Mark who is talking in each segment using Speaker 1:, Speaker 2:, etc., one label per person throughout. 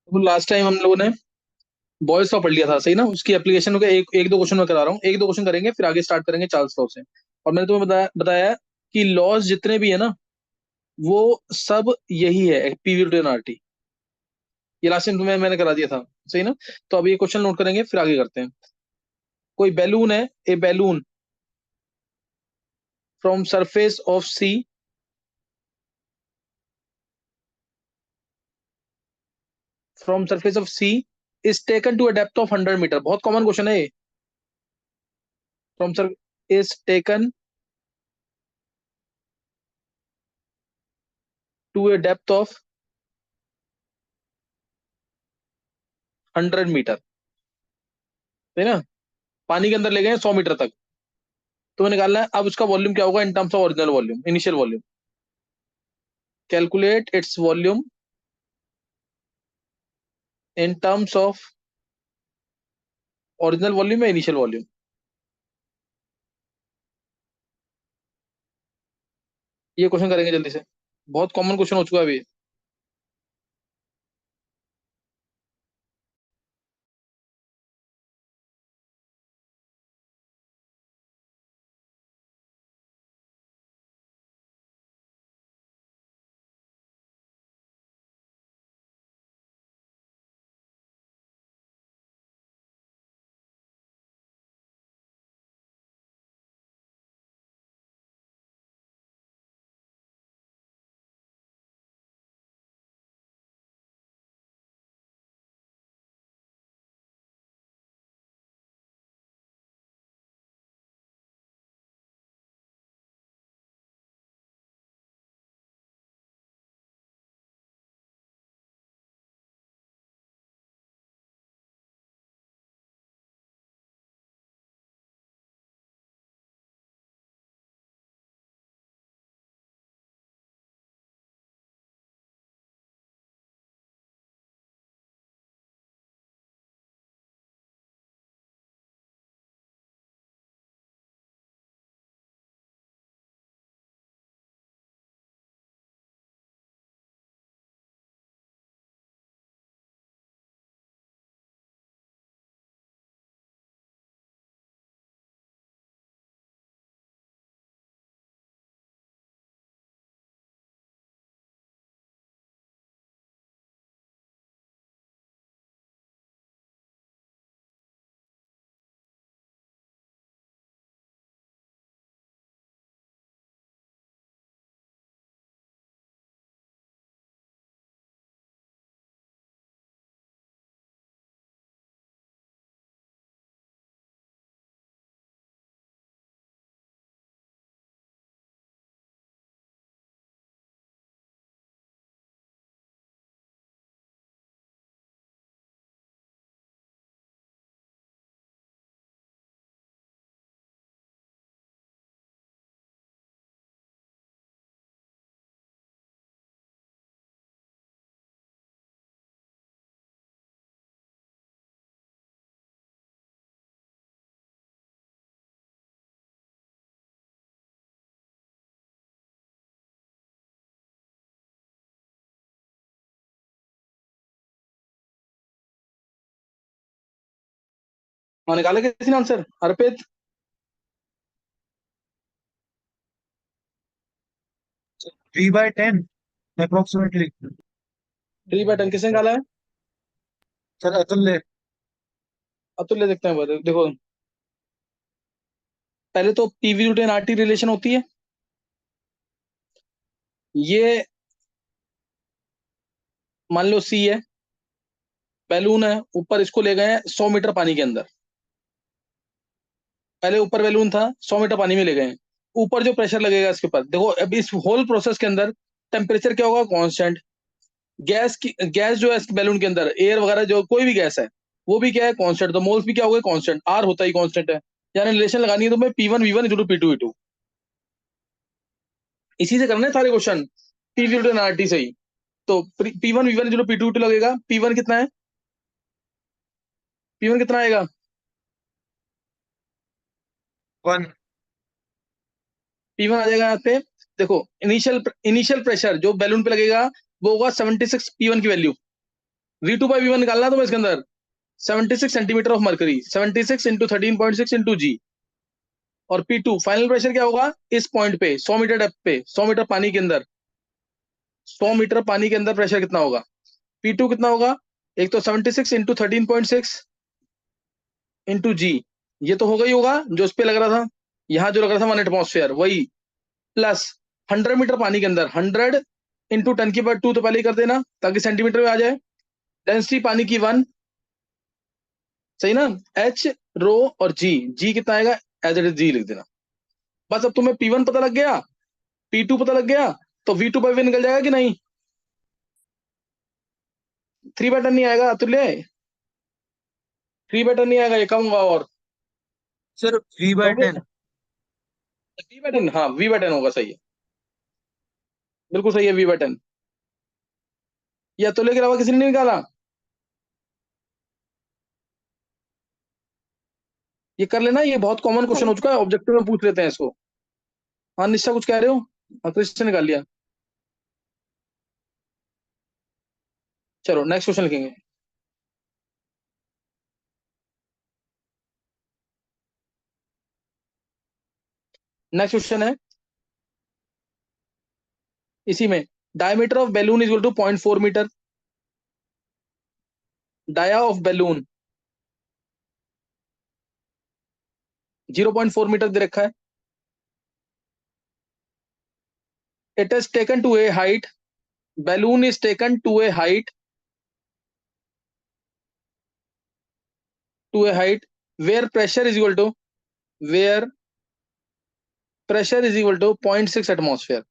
Speaker 1: तो last time हम लोगों ने बॉयज का पढ़ लिया था, सही ना? उसकी एप्लीकेशन का एक एक दो क्वेश्चन मैं करा रहा हूँ, एक दो क्वेश्चन करेंगे फिर आगे स्टार्ट करेंगे चार्ल्स लॉ से। और मैंने तुम्हें बताया कि लॉज जितने भी है ना, वो सब यही है, पीवी रिटर्न आरटी। ये लास्ट टाइम तुम्हें मैंने करा दिया था, सही ना? तो अब ये क्वेश्चन नोट करेंगे फिर आगे करते हैं। कोई बैलून है, a balloon from surface of sea, from surface of sea is taken to a depth of 100 metre. बहुत कॉमन क्वेश्चन है ये। From sir is taken to a depth of 100 metre, है ना? पानी के अंदर ले गए 100 मीटर तक। तो निकालना है अब उसका वॉल्यूम क्या होगा in terms of original volume, initial volume. Calculate its volume in terms of original volume या इनिशियल वॉल्यूम। ये क्वेश्चन करेंगे जल्दी से, बहुत कॉमन क्वेश्चन हो चुका है अभी। हाँ, निकाले किसी ने आंसर, अर्पित?
Speaker 2: 3/10 अप्रोक्सीमेटली।
Speaker 1: 3/10 किसने निकाला है?
Speaker 2: सर अतुल ने।
Speaker 1: अतुल्य, देखते हैं देखो। पहले तो पीवी रिटर्न आरटी रिलेशन होती है। ये मान लो सी है, बैलून है, ऊपर इसको ले गए 100 मीटर पानी के अंदर। पहले ऊपर बैलून था, 100 मीटर पानी में ले गए। ऊपर जो प्रेशर लगेगा इसके ऊपर, देखो अब इस होल प्रोसेस के अंदर टेम्परेचर क्या होगा? कांस्टेंट। गैस जो है बैलून के अंदर, एयर वगैरह जो कोई भी गैस है, वो भी क्या है? कांस्टेंट। तो मोल्स भी क्या हो गए? कांस्टेंट। आर होता ही कांस्टेंट है। यानी रिलेशन लगानी है तो मैं P1 V1 equal to P2 V2। इसी से करना है सारे क्वेश्चन, पीवी रिटर्न आरटी से ही। तो P1 V1 equal to P2 V2 लगेगा। P1 कितना है? P1 कितना आएगा?
Speaker 2: 1।
Speaker 1: P1 आ जाएगा यहाँ पे। देखो, इनिशियल इनिशियल प्रेशर जो बैलून पे लगेगा वो होगा 76 P1 की वैल्यू। V2/V1 निकालना है तुम्हें इसके अंदर। 76 centimetre of mercury, 76 into 13.6 into G. और P2 फाइनल प्रेशर क्या होगा इस पॉइंट पे, 100 मीटर डेप्थ पे, 100 मीटर पानी के अंदर, 100 मीटर पानी के अंदर प्रेशर कितना होगा। P2 कितना होगा, एक तो 76 इंटू 13.6 इंटू जी, ये तो होगा ही होगा जो इस पे लग रहा था, यहाँ जो लग रहा था 1 एटमॉस्फेयर वही, प्लस 100 मीटर पानी के अंदर 100 इंटू 10⁻², तो पहले ही कर देना ताकि सेंटीमीटर में आ जाए। डेंसिटी पानी की 1, सही ना। H, रो और जी कितना आएगा, एज इट इज जी लिख देना। बस अब तुम्हें P1 पता लग गया, P2 पता लग गया, तो V2/V निकल जाएगा कि नहीं। 3/10 नहीं आएगा अतुल्य, 3/10 नहीं आएगा, ये कम होगा और।
Speaker 2: सर V बाय
Speaker 1: कहोगे
Speaker 2: 10।
Speaker 1: V/10, हाँ V/10 होगा, सही है, बिल्कुल सही है V/10। ये अतुल्य के अलावा किसी ने नहीं निकाला, ये कर लेना, ये बहुत कॉमन क्वेश्चन हो चुका है, ऑब्जेक्टिव में पूछ लेते हैं इसको। हाँ निश्चय कुछ कह रहे हो, हाँ क्रिश ने निकाल लिया। चलो नेक्स्ट क्वेश्चन लिखेंगे। नेक्स्ट क्वेश्चन है इसी में, diameter of balloon is equal to 0.4 metre. Dia of balloon 0.4 metre दे रखा है। It is taken to a height, balloon is taken to a height where pressure is equal to, where pressure is equal to 0.6 atmosphere,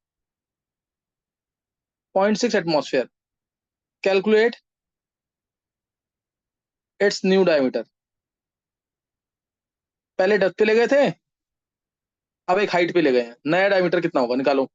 Speaker 1: 0.6 atmosphere. Calculate its new diameter. पहले डेप्थ पे ले गए थे, अब एक हाइट पे ले गए हैं, नया डायमीटर कितना होगा निकालो।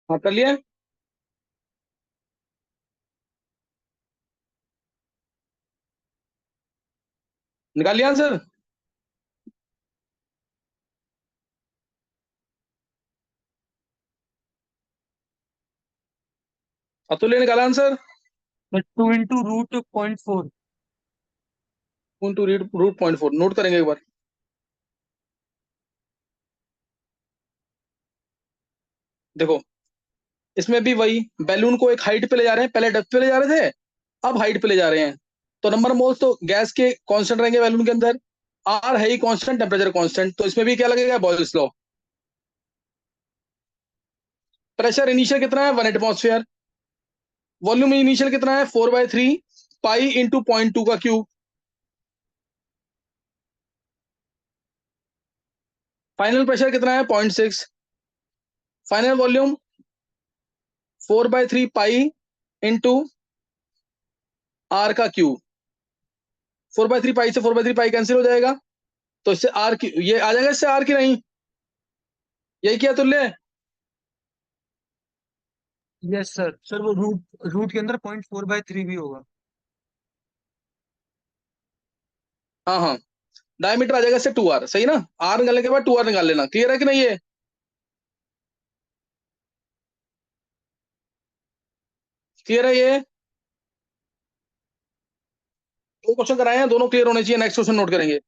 Speaker 1: हाँ कर लिया, निकाल लिया आंसर। अतुल्य निकाला आंसर।
Speaker 2: 2 × √0.4।
Speaker 1: टू √0.4 नोट करेंगे एक बार। देखो इसमें भी वही, बैलून को एक हाइट पे ले जा रहे हैं, पहले डेप्थ पे ले जा रहे थे, अब हाइट पे ले जा रहे हैं, तो नंबर मोल्स तो गैस के कांस्टेंट रहेंगे बैलून के अंदर, आर है ही कांस्टेंट, टेम्परेचर कांस्टेंट, तो इसमें भी क्या लगेगा, बॉयल्स लॉ। प्रेशर इनिशियल कितना है 1 एटमॉस्फेयर, वॉल्यूम इनिशियल कितना है 4/3 पाई इंटू 0.2 का क्यूब, फाइनल प्रेशर कितना है 0.6, final volume 4/3 pi into r का क्यूब, 4/3 पाई से 4/3 पाई कैंसिल हो जाएगा, तो इससे आर की ये आ जाएगा, इससे आर की नहीं, यही क्या तुल्य है?
Speaker 2: Yes sir. सर वो रूट रूट के अंदर 0.4/3 भी होगा।
Speaker 1: हाँ हाँ, डायमीटर आ जाएगा इससे 2r, सही ना, आर निकालने के बाद 2r निकाल लेना, क्लियर है कि नहीं? ये क्लियर है? ये दो क्वेश्चन कराए हैं, दोनों क्लियर होने चाहिए, नेक्स्ट क्वेश्चन नोट करेंगे।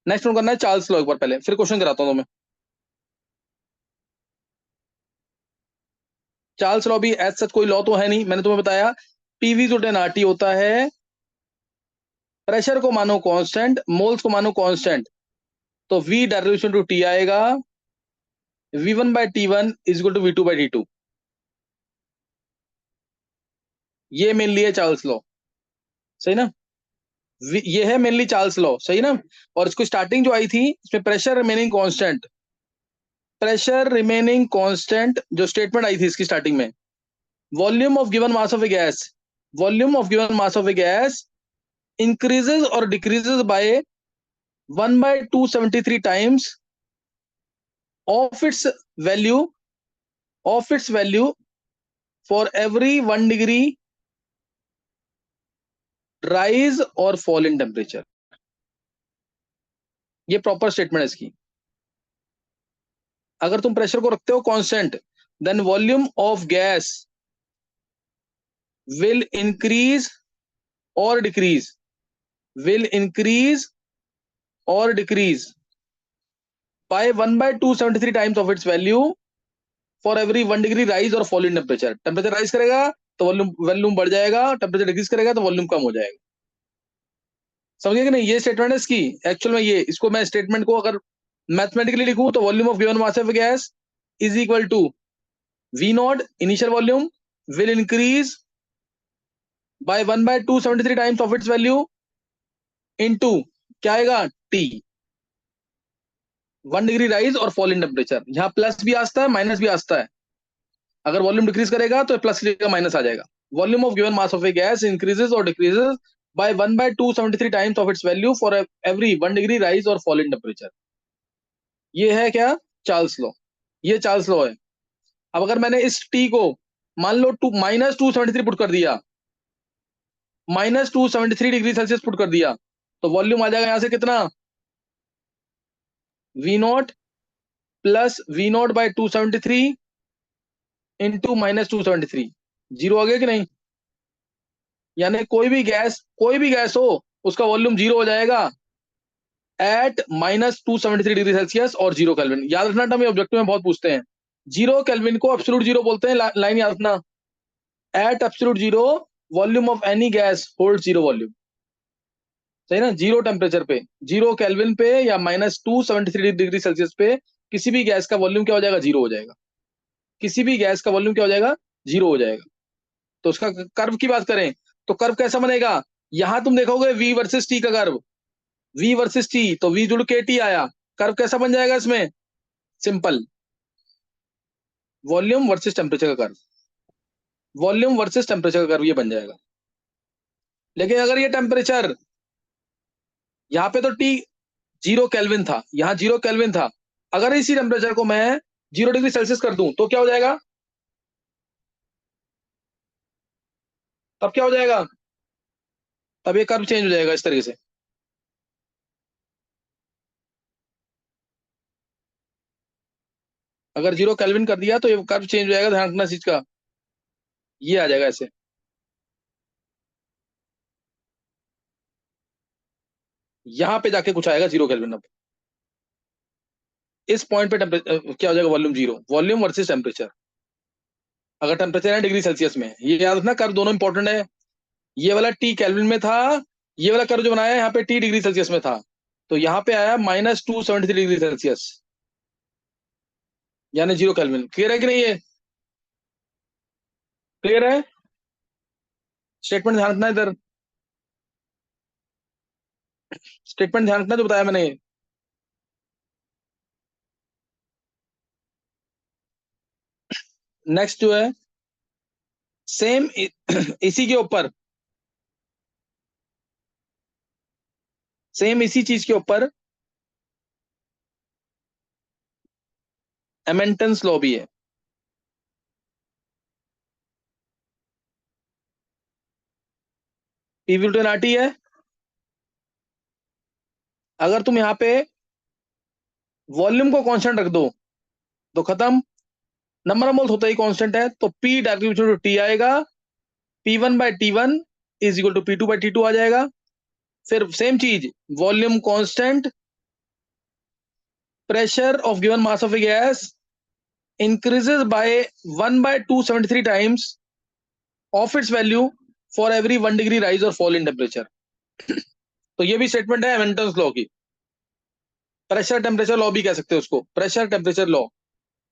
Speaker 1: नेक्स्ट नोट करना है चार्ल्स लॉ एक बार पहले, फिर क्वेश्चन कराता हूँ तुम्हें। चार्ल्स लॉ भी एज सच कोई लॉ तो है नहीं, मैंने तुम्हें बताया पीवी जो 10 RT होता है, प्रेशर को मानो कांस्टेंट, मोल्स को मानो कांस्टेंट, तो v डेरिवेशन टू टी आएगा, v1/T1 is equal to v2/T2, ये मेन लिए चार्ल्स लॉ, सही ना, ये है मेनली चार्ल्स लॉ, सही ना। और इसको स्टार्टिंग जो आई थी इसमें pressure remaining constant, pressure remaining constant जो स्टेटमेंट आई थी इसकी स्टार्टिंग में, volume of given mass of a gas, volume of given mass of a gas increases or decreases by 1/273 times of its value for every 1 degree rise or fall in temperature, ये proper statement है इसकी। अगर तुम pressure को रखते हो constant, then volume of gas will increase और decrease, will increase और decrease by 1/273 times of its value for every 1 degree rise और fall in temperature, temperature rise करेगा तो वॉल्यूम वॉल्यूम बढ़ जाएगा, टेम्परेचर डिक्रीज करेगा तो वॉल्यूम कम हो जाएगा, समझिए कि नहीं? ये स्टेटमेंट है इसकी, एक्चुअल में ये, इसको मैं स्टेटमेंट को अगर मैथमेटिकली लिखूं तो volume of given mass of gas is equal to V naught initial volume will increase by 1/273 times of its value into क्या आएगा टी, 1 डिग्री राइज और फॉल इन टेम्परेचर, यहाँ प्लस भी आता है माइनस भी आता है, अगर वॉल्यूम डिक्रीज करेगा तो प्लस की जगह माइनस आ जाएगा, volume of given mass of a gas increases और decreases by 1/273 times of its value for every 1 degree rise और फॉल इन टेम्परेचर, ये है क्या चार्ल्स लॉ, ये चार्ल्स लॉ है। अब अगर मैंने इस टी को मान लो -273 पुट कर दिया, -273 डिग्री सेल्सियस पुट कर दिया, तो वॉल्यूम आ जाएगा यहां से कितना, V0 plus V0/273 into -273, zero आ गया कि नहीं? यानी कोई भी गैस हो उसका वॉल्यूम जीरो हो जाएगा एट -273 डिग्री सेल्सियस और 0 केल्विन, याद रखना टर्म, ऑब्जेक्टिव में बहुत पूछते हैं, 0 केल्विन को एब्सोल्यूट जीरो बोलते हैं, लाइन याद रखना, at absolute zero volume of any gas hold zero volume, सही ना, जीरो टेम्परेचर पे, 0 केल्विन पे या -273 डिग्री सेल्सियस पे किसी भी गैस का वॉल्यूम क्या हो जाएगा, जीरो हो जाएगा, किसी भी गैस का वॉल्यूम क्या हो जाएगा, जीरो हो जाएगा। तो उसका कर्व की बात करें तो कर्व कैसा बनेगा, यहां तुम देखोगे वी वर्सेस टी का कर्व, वी वर्सेस टी, तो वी जुड़ के टी आया, कर्व कैसा बन जाएगा इसमें, सिंपल, वॉल्यूम वर्सेस टेम्परेचर का कर्व, वॉल्यूम वर्सेस टेम्परेचर का कर्व ये बन जाएगा। लेकिन अगर ये टेम्परेचर यहाँ पे तो टी 0 केल्विन था, यहाँ 0 केल्विन था, अगर इसी टेम्परेचर को मैं 0 डिग्री सेल्सियस कर दूं तो क्या हो जाएगा, तब क्या हो जाएगा, तब ये कर्व चेंज हो जाएगा इस तरीके से, अगर 0 केल्विन कर दिया तो ये कर्व चेंज हो जाएगा, ध्यान रखना इस चीज का, ये आ जाएगा ऐसे, यहां पे जाके कुछ आएगा 0 केल्विन, अब इस पॉइंट पे क्या हो जाएगा, volume zero, volume versus temperature, अगर टेम्परेचर है डिग्री सेल्सियस में, ये याद रखना कर्व दोनों इंपॉर्टेंट है, ये वाला टी केल्विन में था, ये वाला कर्व जो बनाया है यहाँ पे टी डिग्री सेल्सियस में था, तो यहाँ पे आया -273 डिग्री सेल्सियस, यानी 0 केल्विन। क्लियर है कि नहीं ये? क्लियर है? स्टेटमेंट ध्यान रखना इधर, स्टेटमेंट ध्यान रखना जो बताया मैंने। नेक्स्ट जो है, सेम इसी के ऊपर, सेम इसी चीज के ऊपर एमेंटन्स लॉ भी है। पीवी टू एन आरटी है। अगर तुम यहाँ पे वॉल्यूम को कांस्टेंट रख दो तो खत्म, नंबर ऑफ मोल्स होता ही कांस्टेंट है, तो पी डायरेक्टली टू टी आएगा, P1/T1 is equal to P2/T2 आ जाएगा। फिर सेम चीज, volume constant, pressure of given mass of a gas increases by 1/273 times of its value for every 1 degree rise or fall in temperature। तो ये भी statement है एमेंटन्स law की। Pressure temperature law भी कह सकते हो उसको, प्रेशर टेम्परेचर लॉ,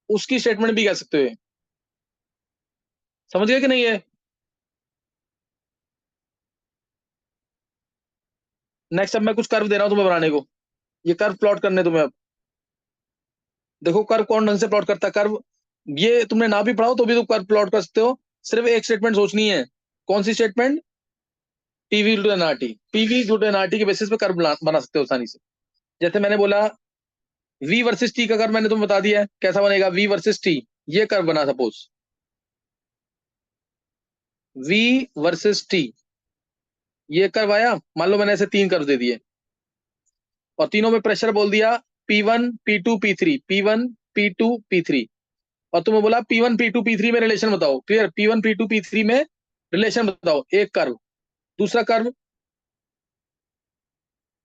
Speaker 1: उसकी स्टेटमेंट भी कह सकते हो ये। समझ गए कि नहीं है? नेक्स्ट अब मैं कुछ कर्व दे रहा हूं तुम्हें बनाने को, ये कर्व प्लॉट करने तुम्हें अब। देखो कर्व कौन ढंग से प्लॉट करता है कर्व, ये तुमने ना भी पढ़ाओ तो भी तुम कर्व प्लॉट कर सकते हो। सिर्फ एक स्टेटमेंट सोचनी है। कौन सी statement? PV to NRT, PV to NRT के बेसिस पे कर्व बना सकते हो आसानी से। जैसे मैंने बोला वी वर्सेस टी का कर्व मैंने तुम्हें बता दिया है कैसा बनेगा, वी वर्सेस टी, ये कर्व बना सपोज, वी वर्सेस टी, ये कर्व आया। मान लो मैंने ऐसे 3 कर्व दे दिए और तीनों में प्रेशर बोल दिया P1 P2 P3, P1 P2 P3, और तुम्हें बोला P1 P2 P3 में रिलेशन बताओ। क्लियर? P1 P2 P3 में रिलेशन बताओ, एक कर्व। दूसरा curve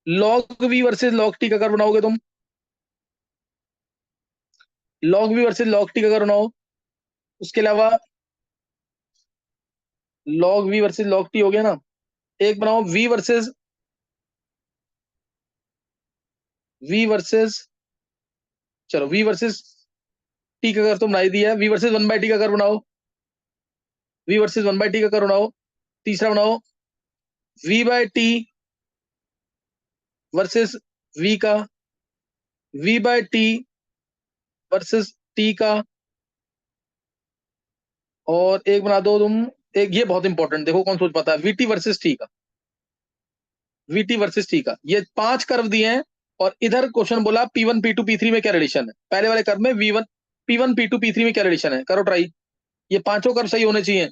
Speaker 1: log V versus log T का कर्व बनाओगे तुम, log V versus log T का कर्व बनाओ। उसके अलावा log V versus log T हो गया ना, एक बनाओ वी वर्सेस, चलो वी वर्सेस टी का कर्व तो बना ही दिया है, वी वर्सेस 1/T का कर्व बनाओ, वी वर्सेस 1/T का कर्व बनाओ। तीसरा बनाओ V/T वर्सेस वी का, V/T वर्सेस टी का। और एक बना दो तुम, एक ये बहुत इंपॉर्टेंट, देखो कौन सोच पाता है, वीटी वर्सेस टी का, वीटी वर्सेस टी का। ये 5 कर्व दिए हैं और इधर क्वेश्चन बोला P1 P2 P3 में क्या रिलेशन है। पहले वाले कर्व में P1 P2 P3 में क्या रिलेशन है, करो ट्राई। ये पांचों कर्व सही होने चाहिए।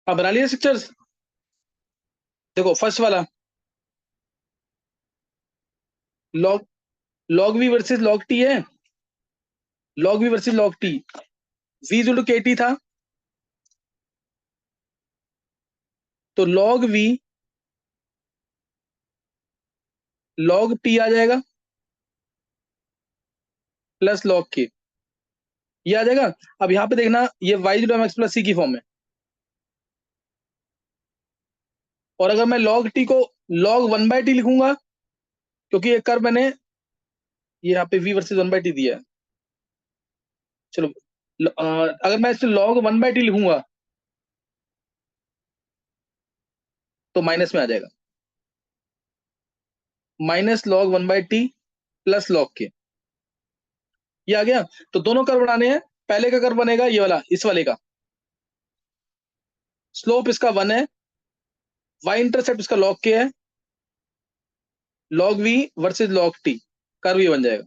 Speaker 1: अब बना लिया स्ट्रक्चर्स। देखो फर्स्ट वाला, log log V versus log T है, log V versus log T, V is to K T था, तो लॉग वी लॉग टी आ जाएगा प्लस लॉग के, ये आ जाएगा। अब यहाँ पे देखना, ये Y is to M X plus C की फॉर्म में, और अगर मैं लॉग टी को लॉग वन बाय टी लिखूंगा, क्योंकि एक कर मैंने ये यहाँ पे V versus one by T दिया है, चलो अगर मैं इसे लॉग वन बाय टी लिखूंगा तो माइनस में आ जाएगा, minus log one by T plus log के, ये आ गया। तो दोनों कर्व बनाने हैं, पहले का कर्व बनेगा ये वाला, इस वाले का स्लोप इसका 1 है, वाई इंटरसेप्ट इसका लॉग के है, log V versus log T, curve ये बन जाएगा,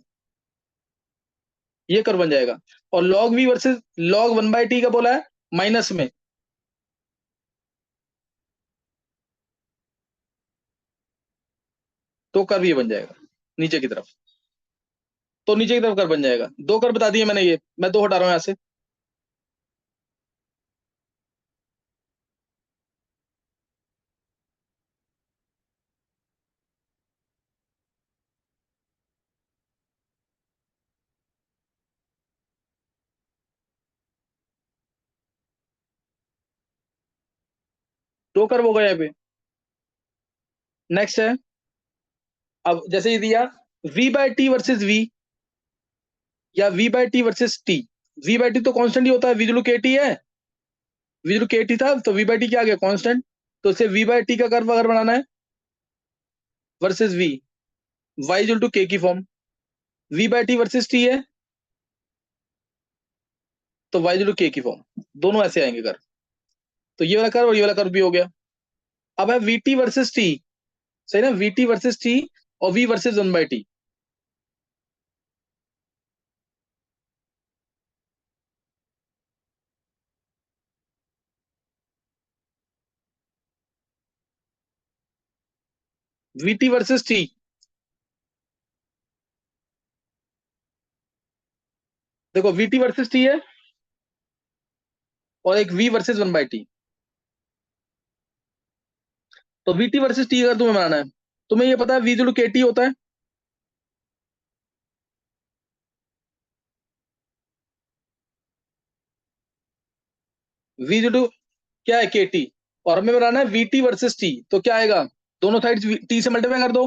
Speaker 1: ये कर्व बन जाएगा। और log V versus log one by T का बोला है माइनस में, तो कर्व ये बन जाएगा नीचे की तरफ, तो नीचे की तरफ कर्व बन जाएगा। दो कर्व बता दिए मैंने, ये मैं दो हटा रहा हूं यहां से, दो कर्व हो गए यहाँ पे। नेक्स्ट है, अब जैसे ये दिया v by T versus v, या v by T versus t, v by T तो कांस्टेंट ही होता है, v के टी है, v के टी था तो v बाय टी क्या आ गया कांस्टेंट, तो इसे v बाय टी का कर्व अगर बनाना है versus v, y is to K की फॉर्म, v by T versus t है तो y इज टू के की फॉर्म, दोनों ऐसे आएंगे कर्व, तो ये वाला कर्व और ये वाला कर्व भी हो गया। अब है vt वर्सेस t, सही ना, vt वर्सेस t और v versus one by T, vt versus t, देखो vt वर्सेस t है और एक v versus one by T, तो vt वर्सेस t अगर तुम्हें बनाना है, तुम्हें ये पता है v के टी होता है, v क्या है के टी, और हमें बनाना है vt वर्सेस t, तो क्या आएगा, दोनों साइड t से मल्टीप्लाई कर दो,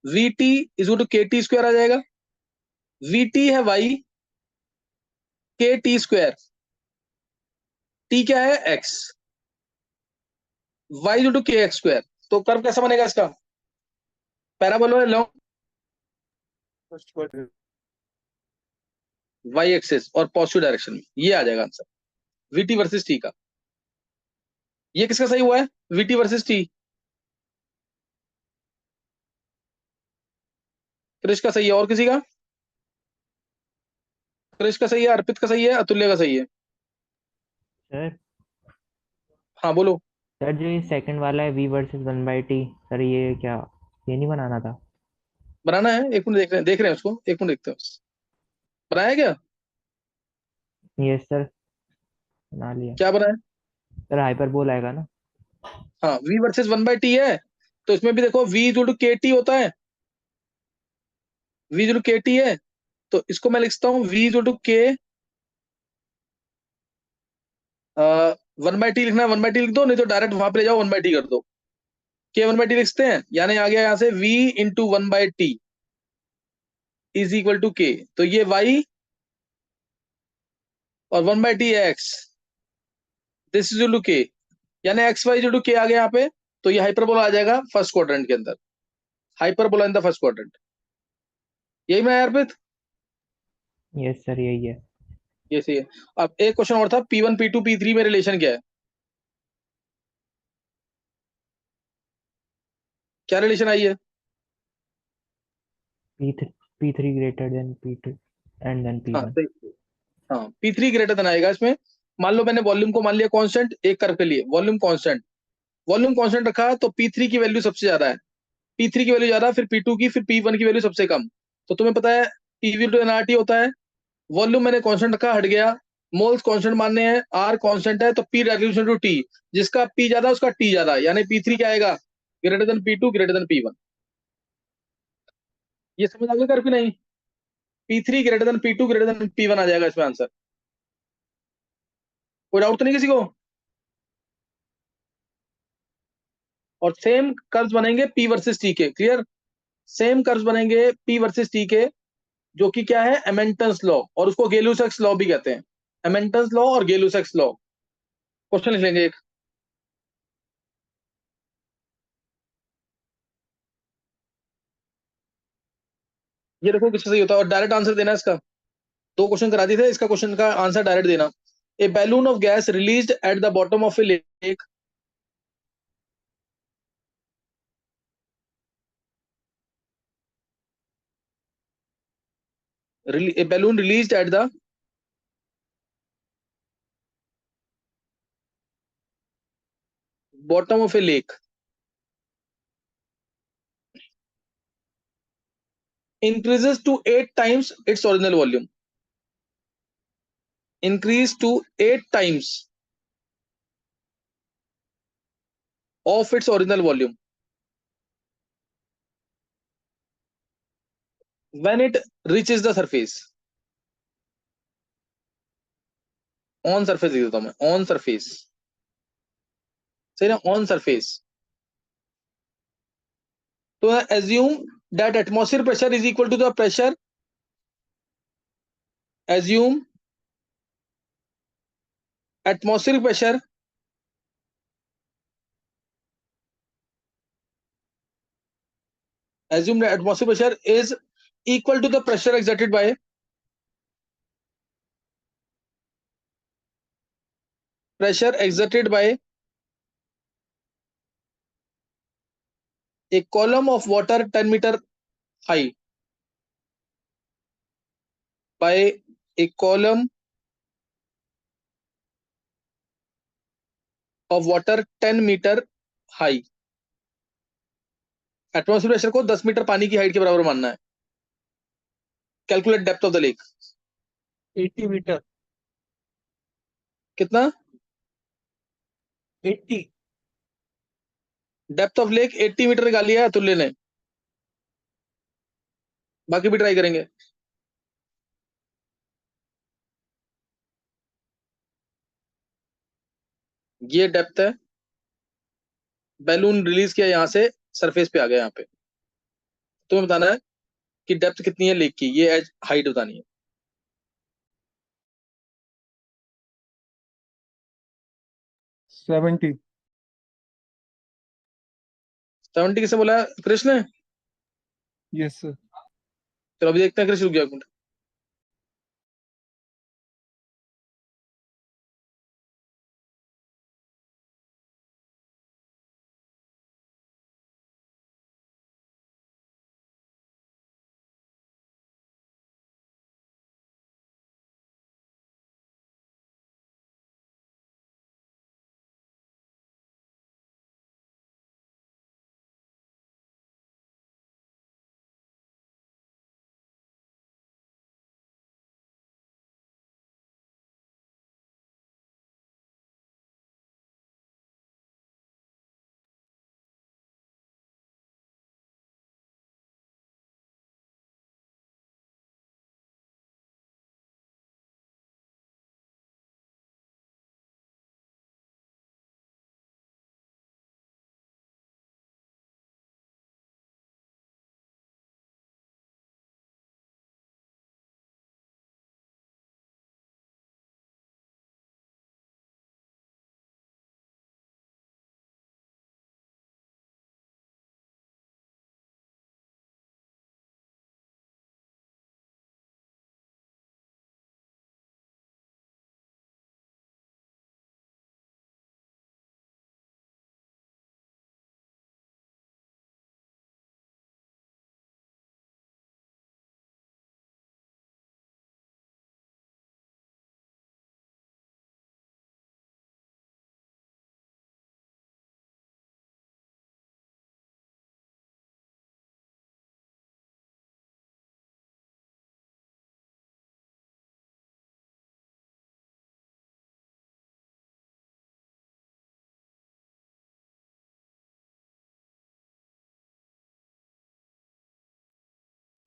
Speaker 1: vt is to K T square आ जाएगा, vt है y, के टी स्क्वायर, t क्या है x, y इज टू के एक्स स्क्वायर, तो कर्व कैसा बनेगा इसका, पैराबोला है long
Speaker 2: first quadrant.
Speaker 1: y axis और पॉजिटिव डायरेक्शन में, ये आ जाएगा आंसर vt वर्सेस t का। ये किसका सही हुआ है, vt वर्सेस t, क्रिश का सही है, और किसी का, क्रिश का सही है, अर्पित का सही है, अतुल्य का सही है,
Speaker 3: सर
Speaker 1: हाँ बोलो।
Speaker 3: सर जो ये सेकंड वाला है we versus one by T, sir ये क्या, ये नहीं बनाना था?
Speaker 1: बनाना है, एक मिनट देख रहे हैं उसको, एक मिनट देखते हैं बस। बनाया क्या,
Speaker 3: यस सर, बना लिया।
Speaker 1: क्या बनाया,
Speaker 3: सर हाइपरबोल आएगा ना?
Speaker 1: हाँ v versus one by T है, तो इसमें भी देखो v equal to K T होता है, v equal to K T है, तो इसको मैं लिखता हूँ v इक्वल टू के, वन बाय टी लिखना है वन बाय टी लिख दो, नहीं तो डायरेक्ट वहां पे ले जाओ वन बाय टी कर दो, के वन बाय टी लिखते हैं, यानी आ गया यहाँ से v into one by T is equal to K, तो ये y और वन बाय टी है x, this is to K, यानी एक्स वाई टू के आ गया यहाँ पे, तो ये हाइपरबोला आ जाएगा फर्स्ट क्वाड्रेंट के अंदर, hyperbola in the first quadrant, यही मैं यार,
Speaker 3: यस सर यही है।
Speaker 1: ये सही है। अब एक क्वेश्चन और था, P1 P2 P3 में रिलेशन क्या है, क्या रिलेशन आई है,
Speaker 3: P three greater than P two and then P
Speaker 1: हाँ
Speaker 3: वन।
Speaker 1: सही, हाँ P3 ग्रेटर देन आएगा इसमें, मान लो मैंने वॉल्यूम को मान लिया कांस्टेंट एक कर्व के लिए, वॉल्यूम कांस्टेंट रखा तो P3 की वैल्यू सबसे ज्यादा है, P3 की वैल्यू ज्यादा, फिर P2 की, फिर P1 की वैल्यू सबसे कम। तो तुम्हें पता है PV टू एनआरटी होता है, वॉल्यूम मैंने कांस्टेंट रखा, हट गया, मोल्स कांस्टेंट मानने हैं, आर कांस्टेंट है, तो P रेजोल्यूशन टू T, जिसका P ज्यादा उसका T ज्यादा, यानी P3 क्या आएगा, greater than P2 greater than P1। ये समझ आ गया कर, नहीं? P3 greater than P2 greater than P1 आ जाएगा इसमें आंसर। कोई डाउट तो नहीं किसी को? और सेम कर्व्स बनेंगे P वर्सेस T के, क्लियर? सेम कर्व्स बनेंगे P वर्सेस T के, जो कि क्या है, एमेंटन्स लॉ, और उसको गेलुसैक्स लॉ भी कहते हैं, एमेंटन्स लॉ और गेलुसैक्स लॉ। क्वेश्चन लिख लेंगे एक। ये देखो किससे सही होता है, और डायरेक्ट आंसर देना है इसका। दो क्वेश्चन करा दिए थे, इसका क्वेश्चन का आंसर डायरेक्ट देना। A balloon of gas released at the bottom of a lake, a balloon released at the bottom of a lake increases to 8 times its original volume, increase to 8 times of its original volume when it reaches the surface, on surface लिख देता हूं मैं, on surface, सही ना, on surface। तो assume that atmosphere pressure is equal to the pressure, assume atmospheric pressure assume that atmospheric pressure is equal to the pressure exerted by a column of water 10 meter high by a column of water 10 meter high. Atmosphere pressure को 10 meter पानी की height के बराबर मानना है। Calculate depth of the lake.
Speaker 2: 80 meter.
Speaker 1: कितना?
Speaker 2: 80।
Speaker 1: Depth of lake 80 metre निकाली है अतुल्य ने, बाकी भी ट्राई करेंगे। ये डेप्थ है, बैलून रिलीज किया यहां से, सरफेस पे आ गया यहाँ पे। तुम्हें बताना है कि डेप्थ कितनी है लेक की, ये एज हाइट बतानी है।
Speaker 2: 70।
Speaker 1: 70 किसे बोला है? कृष्ण ने?
Speaker 2: Yes sir.
Speaker 1: चलो अभी देखते हैं, कृष्ण रुक गया एक मिनट।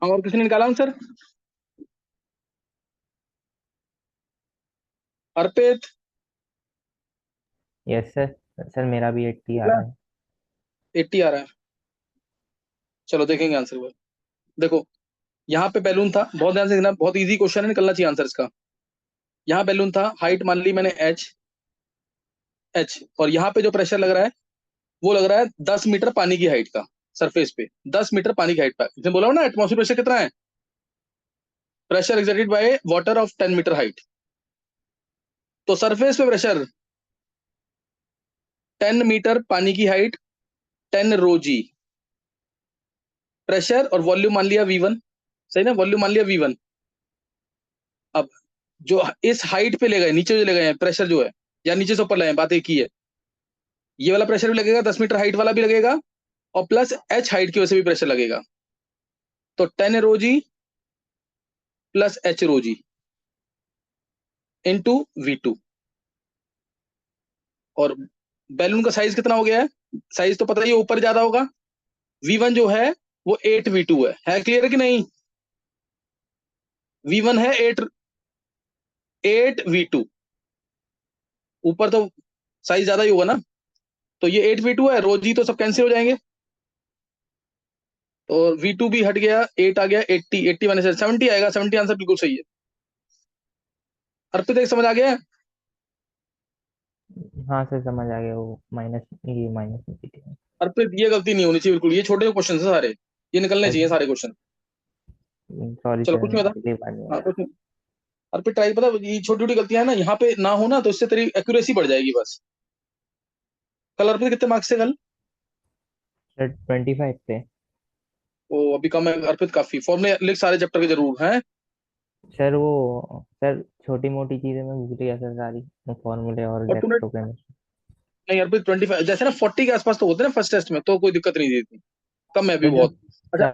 Speaker 1: और किसने निकाला answer? Arpit?
Speaker 3: Yes sir. Sir मेरा भी 80 आ रहा है।
Speaker 1: 80 आ रहा है। चलो देखेंगे आंसर को। देखो, यहाँ पे बैलून था, बहुत ध्यान से देखना, बहुत इजी क्वेश्चन है, निकलना चाहिए आंसर इसका। यहाँ बैलून था, हाइट मान ली मैंने एच, और यहाँ पे जो प्रेशर लग रहा है वो लग रहा है 10 मीटर पानी की हाइट का, सरफेस पे 10 मीटर पानी की हाइट पर। इसने बोला ना एटमॉस्फेयर प्रेशर कितना है, pressure exerted by water of 10 meter height. तो सरफेस पे प्रेशर 10 मीटर पानी की हाइट, 10 ρg प्रेशर, और वॉल्यूम मान लिया V1, सही ना, वॉल्यूम मान लिया V1। अब जो इस हाइट पे ले गए, नीचे जो ले गए हैं प्रेशर जो है, या नीचे से ऊपर लाए हैं, बात एक ही है। ये वाला प्रेशर भी लगेगा, 10 मीटर हाइट वाला भी लगेगा, और प्लस एच हाइट की वजह से भी प्रेशर लगेगा। तो 10 ρg plus H ρg into V2। और बैलून का साइज कितना हो गया है, साइज तो पता ही है, ऊपर ज्यादा होगा। V1 जो है वो 8V2 है क्लियर है कि नहीं? V1 है 8V2, ऊपर तो साइज ज्यादा ही होगा ना। तो ये 8V2 है, ρg तो सब कैंसिल हो जाएंगे, तो V2 भी हट गया, 8 आ गया, 80, 80 माइनस 70 आएगा, 70 आंसर बिल्कुल सही है। अर्पित एक समझ आ गया है?
Speaker 3: हाँ सर समझ आ गया, वो माइनस, ये माइनस में थी।
Speaker 1: अर्पित ये गलती नहीं होनी चाहिए बिल्कुल, ये छोटे क्वेश्चन है सारे, ये निकलने चाहिए सारे क्वेश्चन।
Speaker 3: सॉरी
Speaker 1: चलो
Speaker 3: सर,
Speaker 1: कुछ नहीं बता।
Speaker 3: अगली बार नहीं
Speaker 1: हाँ
Speaker 3: होगा।
Speaker 1: कुछ नहीं। अर्पित ट्राई, पता ये छोटी छोटी गलतियां है ना, यहाँ पे ना हो ना, तो इससे तेरी एक्यूरेसी बढ़ जाएगी बस। कल अर्पित कितने मार्क्स से कल?
Speaker 3: सर 25 थे।
Speaker 1: वो अभी कम है अर्पित, काफी। फॉर्मूले लिख सारे चैप्टर के जरूर हैं।
Speaker 3: सर वो सर छोटी मोटी चीजें मैं भूल गया सर सारी, फॉर्मूले और
Speaker 1: और तूने,
Speaker 3: इलेक्ट्रोकेमिस्ट्री।
Speaker 1: नहीं अर्पित 25 जैसे ना 40 के आसपास तो होते हैं ना फर्स्ट टेस्ट में, तो कोई दिक्कत नहीं थी, कम है अभी
Speaker 3: सर जो
Speaker 1: बहुत। अच्छा